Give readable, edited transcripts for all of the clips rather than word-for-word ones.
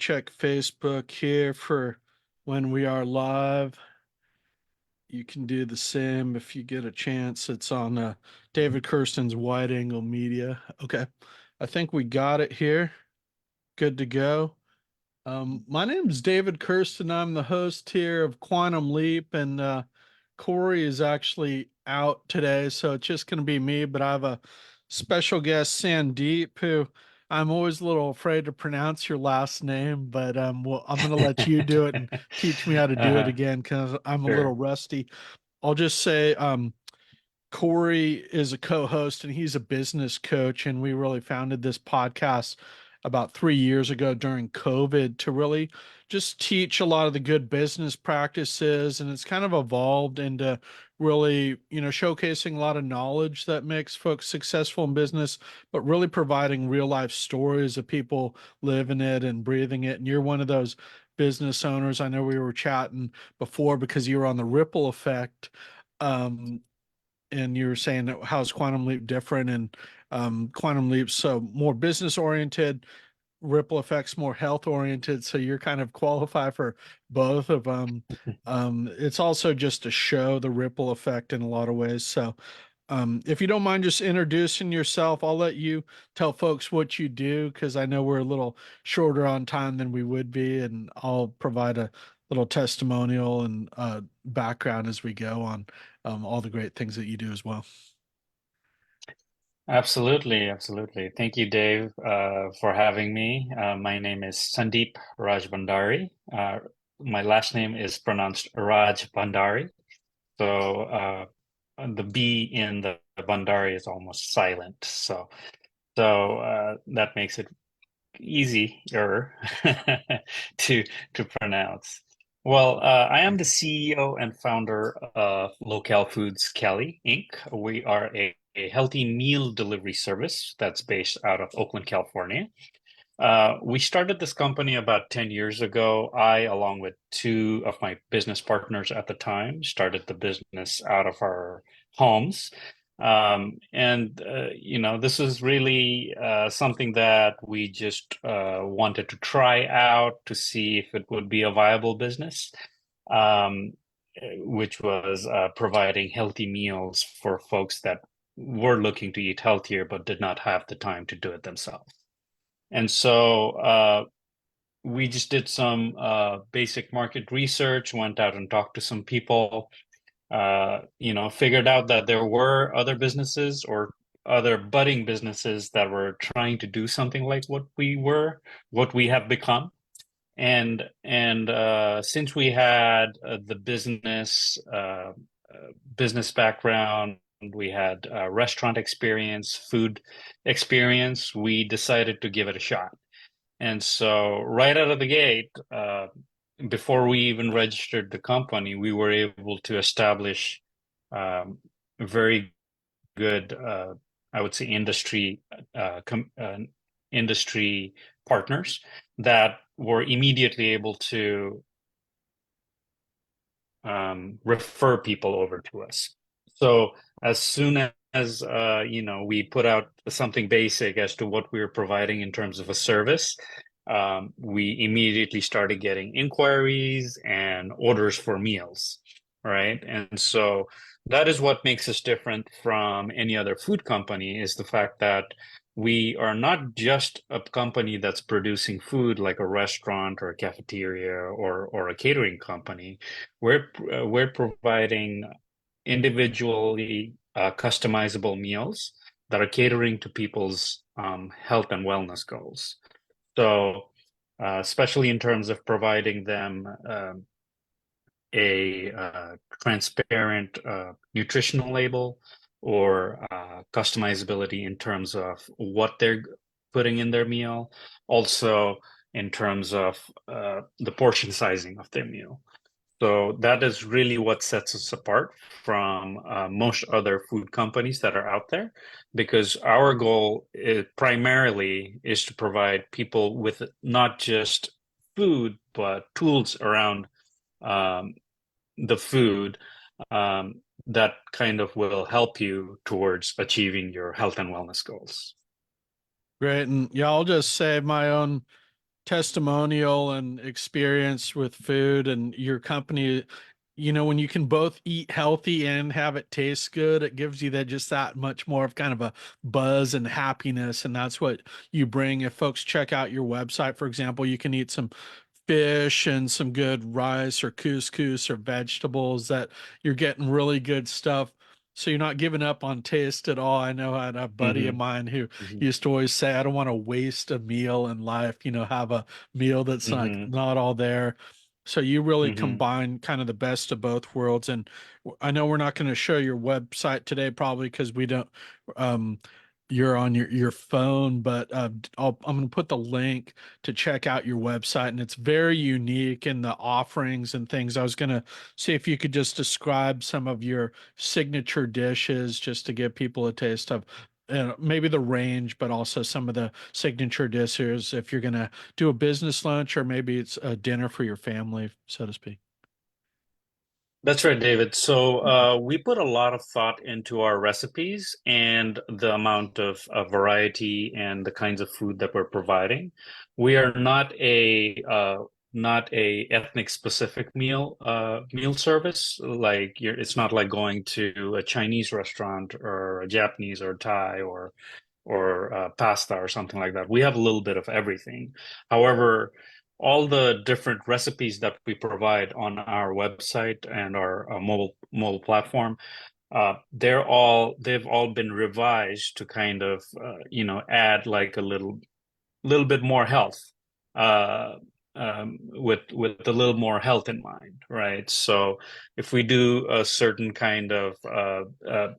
check Facebook here for when we are live. You can do the same if you get a chance. It's on David Kirsten's Wide Angle Media. Okay, I think we got it here. Good to go. My name is David Kirsten. I'm the host here of Quantum Leap, and Corey is actually out today, so it's just going to be me. But I have a special guest, Sandeep, who I'm always a little afraid to pronounce your last name, but well, I'm going to let you do it and teach me how to do it Uh-huh. again because I'm a little Sure. rusty. I'll just say Corey is a co-host and he's a business coach, and we really founded this podcast about 3 years ago during COVID to really just teach a lot of the good business practices, and it's kind of evolved into really, showcasing a lot of knowledge that makes folks successful in business, but really providing real life stories of people living it and breathing it. And you're one of those business owners. I know we were chatting before because you were on the ripple effect. Um, and you were saying that how's Quantum Leap different, and Quantum Leap's so more business oriented, Ripple Effect's more health oriented, so you're kind of qualified for both of them. It's also just to show the ripple effect in a lot of ways. So if you don't mind just introducing yourself, I'll let you tell folks what you do because I know we're a little shorter on time than we would be, and I'll provide a little testimonial and background as we go on all the great things that you do as well. Absolutely, absolutely. Thank you, Dave, for having me. My name is Sandeep Rajbhandari. My last name is pronounced Rajbhandari. So the B in the Bandari is almost silent. So that makes it easier to to pronounce. Well, I am the CEO and founder of Lowcal Foodz Cali Inc. We are a healthy meal delivery service that's based out of Oakland, California. We started this company about 10 years ago. I, along with two of my business partners at the time, started the business out of our homes. This is really something that we just wanted to try out to see if it would be a viable business, um, which was providing healthy meals for folks that were looking to eat healthier but did not have the time to do it themselves. And so we just did some basic market research, went out and talked to some people, figured out that there were other businesses or other budding businesses that were trying to do something like what we have become. And since we had the business background, we had restaurant experience, food experience, we decided to give it a shot. And so right out of the gate, before we even registered the company, we were able to establish very good, I would say, industry partners that were immediately able to refer people over to us. So as soon as we put out something basic as to what we were providing in terms of a service, we immediately started getting inquiries and orders for meals, right? And so that is what makes us different from any other food company, is the fact that we are not just a company that's producing food like a restaurant or a cafeteria or a catering company. We're providing individually customizable meals that are catering to people's health and wellness goals. So, especially in terms of providing them a transparent nutritional label or customizability in terms of what they're putting in their meal, also in terms of the portion sizing of their meal. So that is really what sets us apart from most other food companies that are out there, because our goal primarily is to provide people with not just food, but tools around um, the food that kind of will help you towards achieving your health and wellness goals. Great. And yeah, I'll just say my own testimonial and experience with food and your company, when you can both eat healthy and have it taste good, it gives you that just that much more of kind of a buzz and happiness. And that's what you bring. If folks check out your website, for example, you can eat some fish and some good rice or couscous or vegetables that you're getting really good stuff. So you're not giving up on taste at all. I know I had a buddy of Hmm. mine who Hmm. used to always say, I don't want to waste a meal in life, have a meal that's like Hmm. not all there. So you really Hmm. combine kind of the best of both worlds. And I know we're not going to show your website today, probably because we don't, um, you're on your phone, but I'm going to put the link to check out your website, and it's very unique in the offerings and things. I was going to see if you could just describe some of your signature dishes just to give people a taste of maybe the range, but also some of the signature dishes if you're going to do a business lunch or maybe it's a dinner for your family, so to speak. That's right, David. So we put a lot of thought into our recipes and the amount of variety and the kinds of food that we're providing. We are not a ethnic specific meal service. Like it's not like going to a Chinese restaurant or a Japanese or Thai or pasta or something like that. We have a little bit of everything. However, all the different recipes that we provide on our website and our mobile platform, they've all been revised to kind of add like a little bit more health, uh, with a little more health in mind, right? So if we do a certain kind of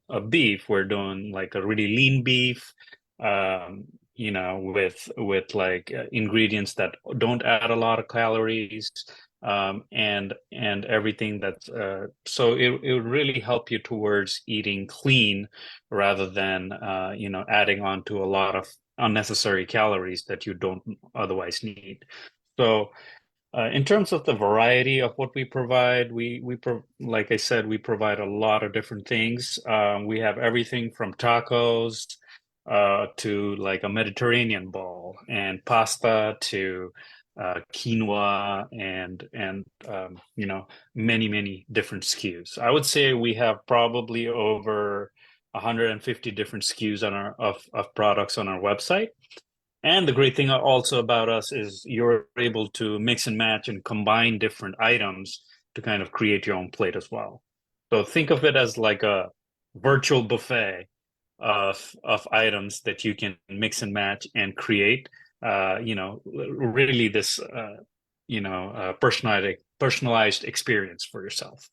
a beef, we're doing like a really lean beef, with like ingredients that don't add a lot of calories, and everything that's so it would really help you towards eating clean rather than adding on to a lot of unnecessary calories that you don't otherwise need. So, in terms of the variety of what we provide, like I said, we provide a lot of different things. We have everything from tacos to like a Mediterranean bowl, and pasta to quinoa and many different SKUs. I would say we have probably over 150 different SKUs on of products on our website. And the great thing also about us is you're able to mix and match and combine different items to kind of create your own plate as well. So think of it as like a virtual buffet of items that you can mix and match and create. Really this personalized experience for yourself.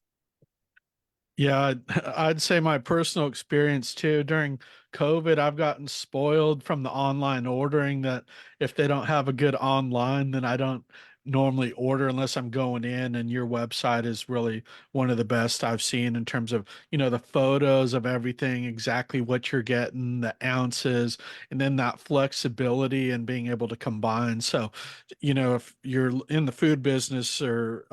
Yeah, I'd say my personal experience too. During COVID, I've gotten spoiled from the online ordering that if they don't have a good online, then I don't normally order unless I'm going in. And your website is really one of the best I've seen in terms of, the photos of everything, exactly what you're getting, the ounces, and then that flexibility and being able to combine. So, if you're in the food business or,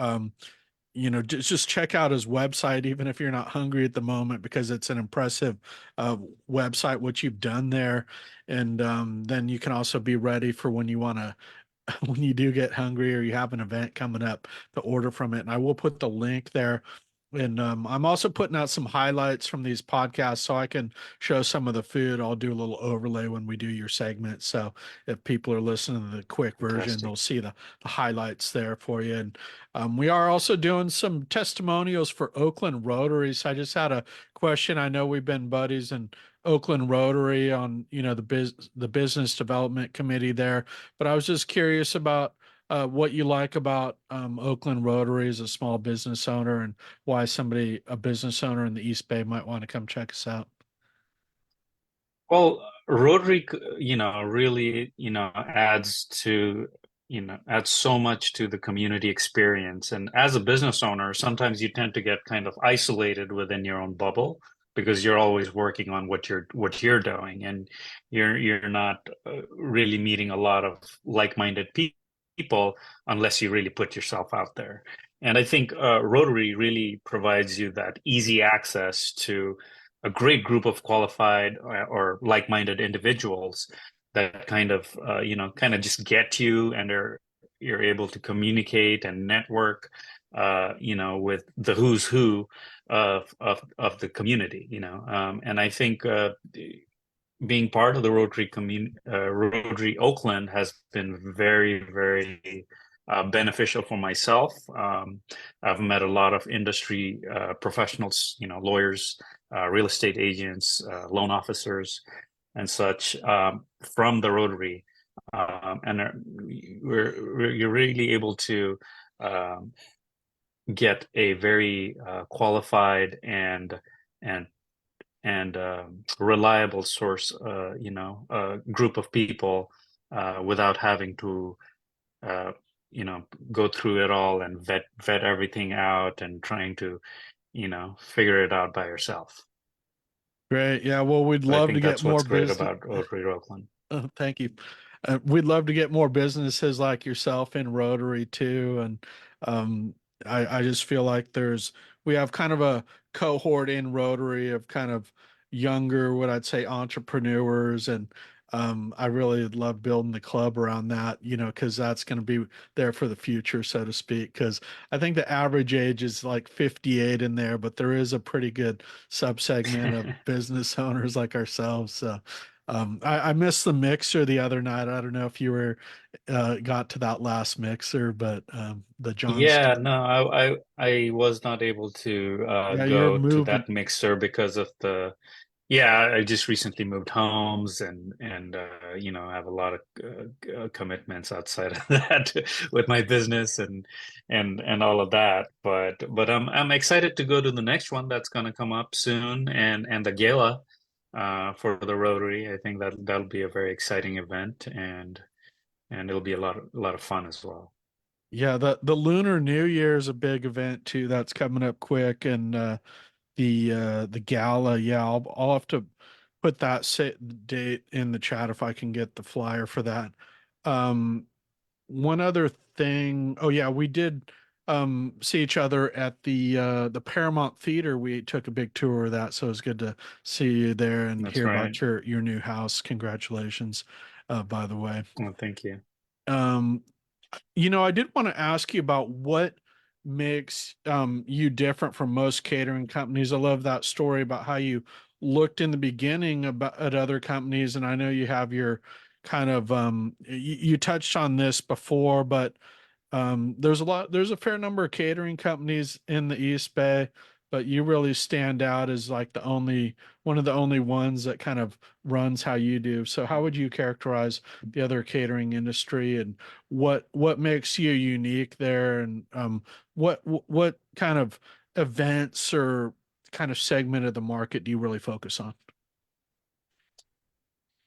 just check out his website, even if you're not hungry at the moment, because it's an impressive uh, website, what you've done there. And then you can also be ready for when you want to, when you do get hungry or you have an event coming up to order from it. And I will put the link there. And I'm also putting out some highlights from these podcasts so I can show some of the food. I'll do a little overlay when we do your segment. So if people are listening to the quick version, Fantastic. they'll see the highlights there for you. And we are also doing some testimonials for Oakland Rotaries. I just had a question. I know we've been buddies in Oakland Rotary on, the business development committee there, but I was just curious about what you like about Oakland Rotary as a small business owner and why a business owner in the East Bay might want to come check us out. Well, Rotary, really, adds so much to the community experience. And as a business owner, sometimes you tend to get kind of isolated within your own bubble because you're always working on what you're doing, and you're not really meeting a lot of like-minded people unless you really put yourself out there. And I think Rotary really provides you that easy access to a great group of qualified or like-minded individuals that kind of kind of just get you and you're able to communicate and network, with the who's who of the community, and I think being part of the Rotary Oakland has been very, very beneficial for myself. I've met a lot of industry professionals, lawyers, real estate agents, loan officers, and such from the Rotary, and you're really able to um, get a very qualified and reliable source, group of people without having to, uh, go through it all and vet everything out and trying to, figure it out by yourself. Great. Yeah. Well, we'd So I love to think get that's more what's great business. about Rotary Oakland. Thank you. We'd love to get more businesses like yourself in Rotary too. And um, I just feel like we have kind of a cohort in Rotary of kind of younger, what I'd say, entrepreneurs. And I really love building the club around that, because that's going to be there for the future, so to speak. Because I think the average age is like 58 in there, but there is a pretty good subsegment of business owners like ourselves. So I missed the mixer the other night. I don't know if you were got to that last mixer, but the John Yeah, Stewart. no, I was not able to Yeah, you're go to moving. that mixer because of the. Yeah, I just recently moved homes and have a lot of commitments outside of that with my business and all of that. But I'm excited to go to the next one that's going to come up soon, and the gala for the Rotary. I think that'll be a very exciting event, and it'll be a lot of fun as well. Yeah, the Lunar New Year is a big event too. That's coming up quick, and the gala. Yeah, I'll have to put that date in the chat if I can get the flyer for that. Um, One other thing. Oh yeah, we did see each other at the Paramount Theater. We took a big tour of that, so it was good to see you there and That's hear right. about your new house. Congratulations, by the way. Well, thank you. Um, I did want to ask you about what makes you different from most catering companies. I love that story about how you looked in the beginning about at other companies, and I know you have your kind of you touched on this before, but there's a fair number of catering companies in the East Bay, but you really stand out as like one of the only ones that kind of runs how you do. So how would you characterize the other catering industry, and what makes you unique there, and what kind of events or kind of segment of the market do you really focus on?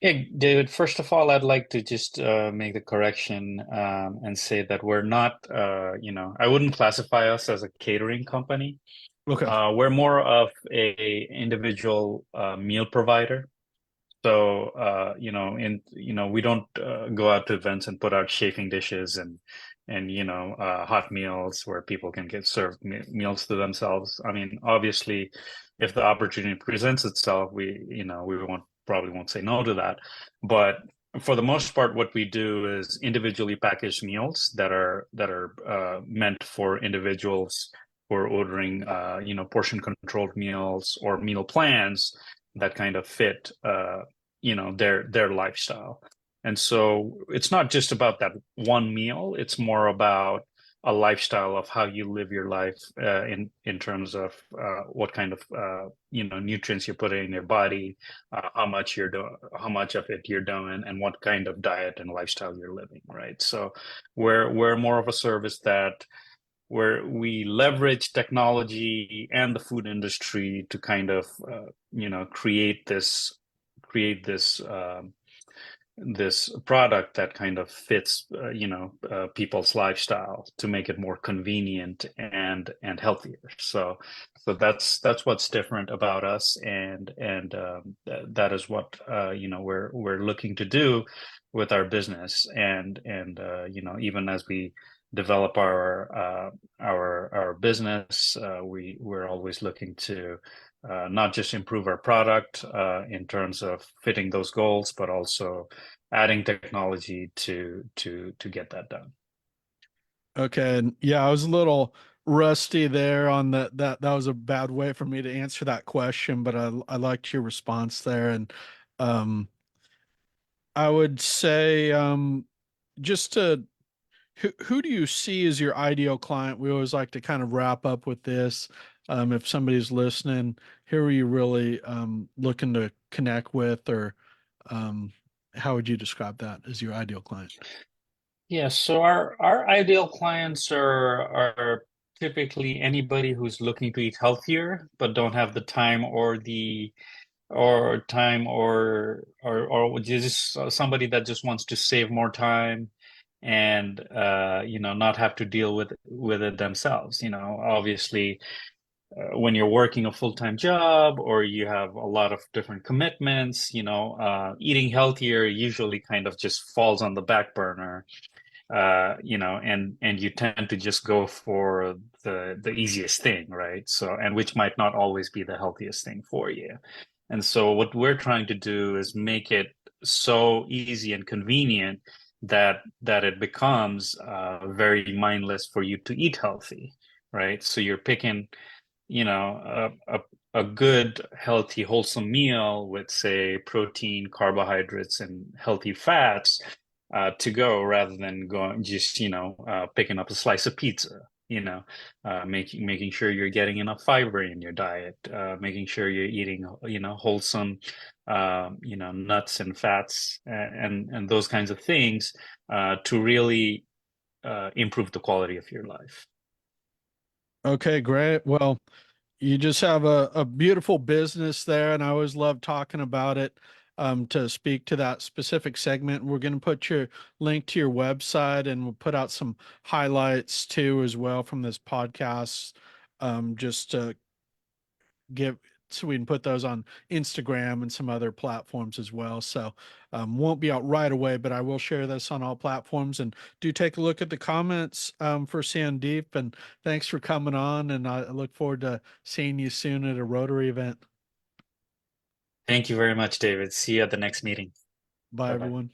Hey, David, first of all, I'd like to just make the correction and say that we're not, I wouldn't classify us as a catering company. Okay. We're more of a individual meal provider. So, we don't go out to events and put out chafing dishes and hot meals where people can get served meals to themselves. I mean, obviously, if the opportunity presents itself, we won't say no to that. But for the most part, what we do is individually packaged meals that are meant for individuals who are ordering, portion controlled meals or meal plans that kind of fit their lifestyle. And so it's not just about that one meal, it's more about a lifestyle of how you live your life in terms of what kind of nutrients you're putting in your body, how much you're doing, how much of it you're doing, and what kind of diet and lifestyle you're living, right? So we're more of a service that where we leverage technology and the food industry to kind of create this this product that kind of fits people's lifestyle to make it more convenient and healthier. So that's what's different about us, and that is what we're looking to do with our business, and even as we develop our business, we're always looking to not just improve our product in terms of fitting those goals, but also adding technology to get that done. Okay, and yeah, I was a little rusty there on that was a bad way for me to answer that question, but I liked your response there. And um I would say just to who do you see as your ideal client? We always like to kind of wrap up with this. If somebody's listening, who are you really looking to connect with, or um, how would you describe that as your ideal client? Yeah, so our ideal clients are typically anybody who's looking to eat healthier but don't have the time or just somebody that just wants to save more time and not have to deal with it themselves. Obviously, when you're working a full-time job or you have a lot of different commitments, eating healthier usually kind of just falls on the back burner, and you tend to just go for the easiest thing, right? So, and which might not always be the healthiest thing for you. And so what we're trying to do is make it so easy and convenient that it becomes very mindless for you to eat healthy, right? So you're picking, a good, healthy, wholesome meal with, say, protein, carbohydrates, and healthy fats to go rather than going just, picking up a slice of pizza, making sure you're getting enough fiber in your diet, making sure you're eating, wholesome, nuts and fats and those kinds of things to really improve the quality of your life. Okay, great. Well, you just have a beautiful business there, and I always love talking about it. To speak to that specific segment, we're going to put your link to your website, and we'll put out some highlights too as well from this podcast. Just to give so we can put those on Instagram and some other platforms as well. So won't be out right away, but I will share this on all platforms. And do take a look at the comments for Sandeep. And thanks for coming on. And I look forward to seeing you soon at a Rotary event. Thank you very much, David. See you at the next meeting. Bye, Bye bye. everyone.